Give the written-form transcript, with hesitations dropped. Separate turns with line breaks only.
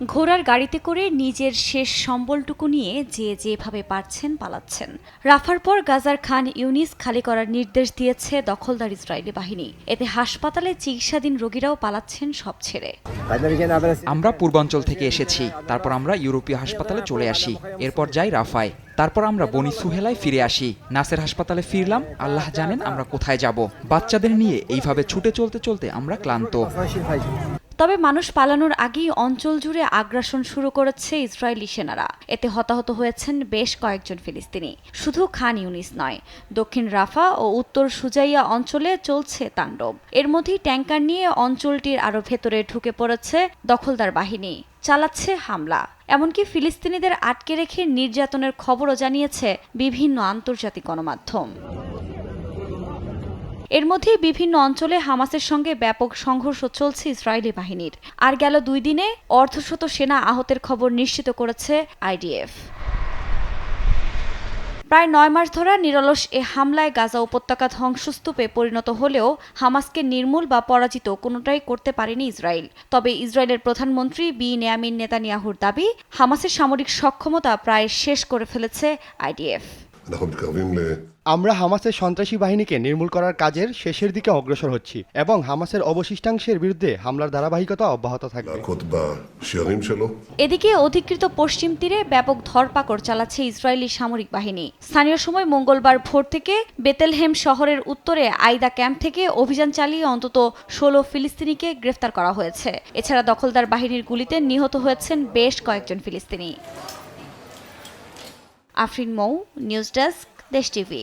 ঘোড়ার গাড়িতে করে নিজের শেষ সম্বলটুকু নিয়ে যেভাবে পারছেন পালাচ্ছেন। রাফার পর গাজার খান ইউনিস খালি করার নির্দেশ দিয়েছে দখলদার ইসরায়েলি বাহিনী। এতে হাসপাতালে চিকিৎসাধীন রোগীরাও পালাচ্ছেন সব ছেড়ে।
আমরা পূর্বাঞ্চল থেকে এসেছি, তারপর আমরা ইউরোপীয় হাসপাতালে চলে আসি, এরপর যাই রাফায়, তারপর আমরা বনি সুহেলায় ফিরে আসি। নাসের হাসপাতালে ফিরলাম। আল্লাহ জানেন আমরা কোথায় যাব। বাচ্চাদের নিয়ে এইভাবে ছুটে চলতে চলতে আমরা ক্লান্ত।
তবে মানুষ পালানোর আগেই অঞ্চল জুড়ে আগ্রাসন শুরু করেছে ইসরায়েলি সেনারা। এতে হতাহত হয়েছেন বেশ কয়েকজন ফিলিস্তিনি। শুধু খান ইউনিস নয়, দক্ষিণ রাফা ও উত্তর সুজাইয়া অঞ্চলে চলছে তাণ্ডব। এর মধ্যেই ট্যাঙ্কার নিয়ে অঞ্চলটির আরও ভেতরে ঢুকে পড়েছে দখলদার বাহিনী, চালাচ্ছে হামলা। এমনকি ফিলিস্তিনিদের আটকে রেখে নির্যাতনের খবরও জানিয়েছে বিভিন্ন আন্তর্জাতিক গণমাধ্যম। এর মধ্যেই বিভিন্ন অঞ্চলে হামাসের সঙ্গে ব্যাপক সংঘর্ষ চলছে ইসরায়েলি বাহিনীর। আর গেল 2 দিনে অর্ধশত সেনা আহতের খবর নিশ্চিত করেছে আইডিএফ। প্রায় 9 মাস ধরে নিরলস এ হামলায় গাজা উপত্যকা ধ্বংসস্তূপে পরিণত হলেও হামাসকে নির্মূল বা পরাজিত কোনোটাই করতে পারেনি ইসরায়েল। তবে ইসরায়েলের প্রধানমন্ত্রী বেনিয়ামিন নেতানিয়াহুর দাবি, হামাসের সামরিক সক্ষমতা প্রায় শেষ করে ফেলেছে আইডিএফ।
আমরা হামাসের সন্ত্রাসী বাহিনীকে নির্মূল করার কাজের শেষের দিকে অগ্রসর হচ্ছি এবং হামাসের অবশিষ্টাংশের বিরুদ্ধে হামলার ধারাবাহিকতা অব্যাহত থাকবে।
এদিকে অধিকৃত পশ্চিম তীরে ব্যাপক ধরপাকড় চালাচ্ছে ইসরায়েলি সামরিক বাহিনী। স্থানীয় সময় মঙ্গলবার ভোর থেকে বেতেলহেম শহরের উত্তরে আইদা ক্যাম্প থেকে অভিযান চালিয়ে অন্তত 16 ফিলিস্তিনিকে গ্রেফতার করা হয়েছে। এছাড়া দখলদার বাহিনীর গুলিতে নিহত হয়েছেন বেশ কয়েকজন ফিলিস্তিনি। আফরিন মৌ, নিউজ ডেস্ক, দেশ টিভি।